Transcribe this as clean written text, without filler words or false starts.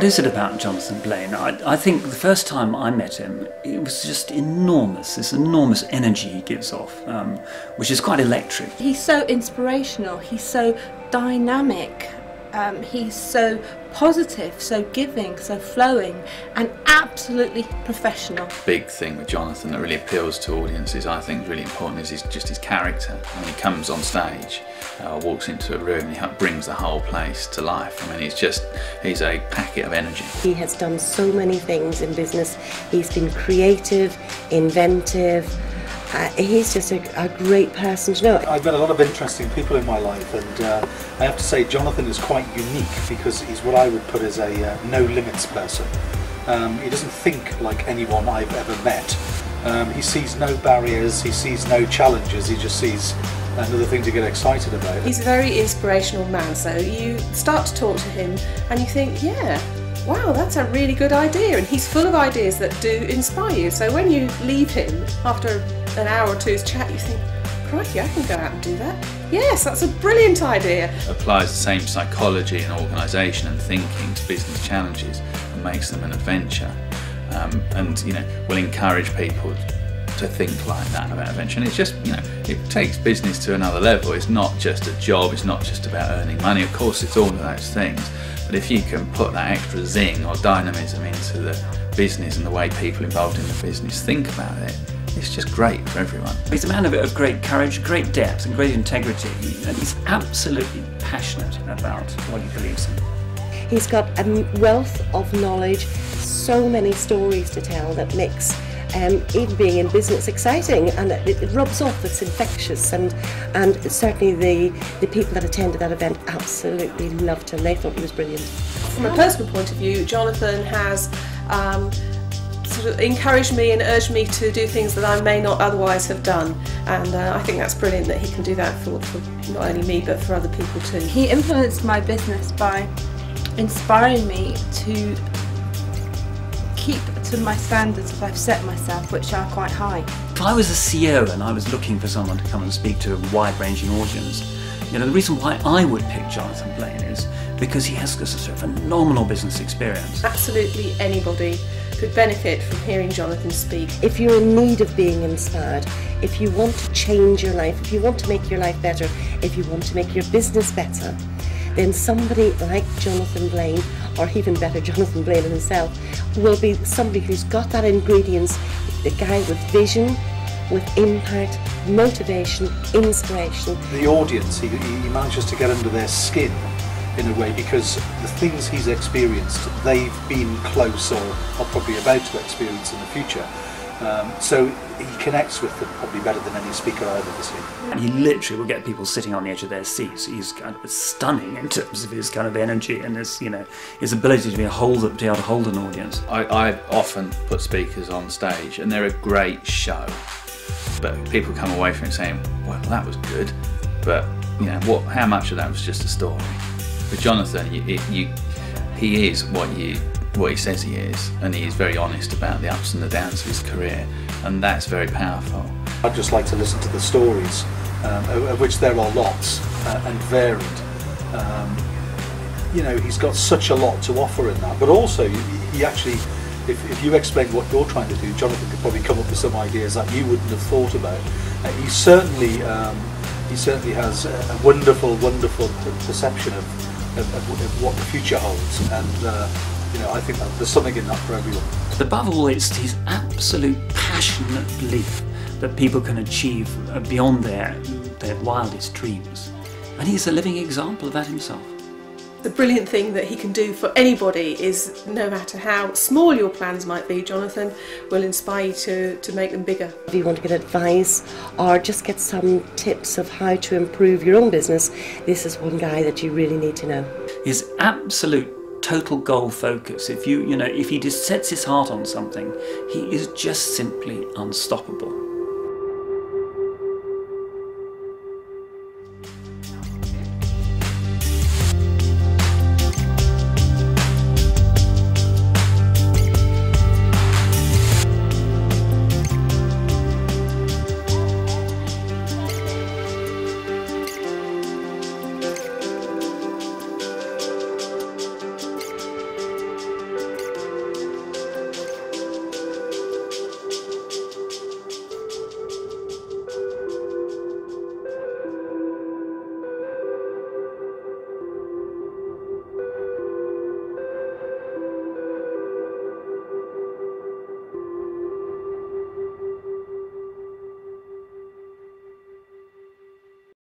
What is it about Jonathan Blain? I think the first time I met him, it was just enormous, this enormous energy he gives off, which is quite electric. He's so inspirational, he's so dynamic, he's so positive, so giving, so flowing, and absolutely professional. Big thing with Jonathan that really appeals to audiences, I think really important, is just his character. When he comes on stage, walks into a room, he brings the whole place to life. I mean, he's a packet of energy. He has done so many things in business. He's been creative, inventive. He's just a great person to know. I've met a lot of interesting people in my life, and I have to say Jonathan is quite unique because he's what I would put as a no limits person. He doesn't think like anyone I've ever met. He sees no barriers, he sees no challenges, he just sees another thing to get excited about. He's a very inspirational man, so you start to talk to him and you think, yeah, wow, that's a really good idea, and he's full of ideas that do inspire you. So when you leave him after an hour or two's chat, you think, crikey, I can go out and do that. Yes, that's a brilliant idea. Applies the same psychology and organisation and thinking to business challenges and makes them an adventure. And will encourage people to think like that about adventure. And it's just, it takes business to another level. It's not just a job, it's not just about earning money. Of course, it's all of those things. But if you can put that extra zing or dynamism into the business and the way people involved in the business think about it, it's just great for everyone. He's a man of great courage, great depth and great integrity, and he's absolutely passionate about what he believes in. He's got a wealth of knowledge, so many stories to tell that makes even being in business exciting, and it rubs off, it's infectious, and certainly the people that attended that event absolutely loved him. They thought he was brilliant. From a personal point of view, Jonathan has sort of encouraged me and urged me to do things that I may not otherwise have done, and I think that's brilliant that he can do that for not only me but for other people too. He influenced my business by inspiring me to keep to my standards that I've set myself, which are quite high. If I was a CEO and I was looking for someone to come and speak to a wide-ranging audience, the reason why I would pick Jonathan Blain is because he has this sort of phenomenal business experience. Absolutely anybody could benefit from hearing Jonathan speak. If you're in need of being inspired, if you want to change your life, if you want to make your life better, if you want to make your business better, then somebody like Jonathan Blain, or even better, Jonathan Blain himself, will be somebody who's got that ingredients, a guy with vision, with impact, motivation, inspiration. The audience, he manages to get under their skin in a way, because the things he's experienced, they've been close or probably about to experience in the future. So he connects with them probably better than any speaker I've ever seen. And he literally will get people sitting on the edge of their seats. He's kind of stunning in terms of his kind of energy and his ability to be able to hold an audience. I often put speakers on stage and they're a great show, but people come away from it saying, well, that was good, but how much of that was just a story? With Jonathan, he is what he says he is, and he is very honest about the ups and the downs of his career, and that's very powerful. I'd just like to listen to the stories, of which there are lots, and varied. He's got such a lot to offer in that, but also he actually, if you explain what you're trying to do, Jonathan could probably come up with some ideas that you wouldn't have thought about. He certainly has a wonderful perception of what the future holds, and I think that there's something in that for everyone. Above all, it's his absolute passionate belief that people can achieve beyond their wildest dreams. And he's a living example of that himself. The brilliant thing that he can do for anybody is, no matter how small your plans might be, Jonathan will inspire you to make them bigger. If you want to get advice or just get some tips of how to improve your own business, this is one guy that you really need to know. His absolute total goal focus, if he just sets his heart on something, he is just simply unstoppable.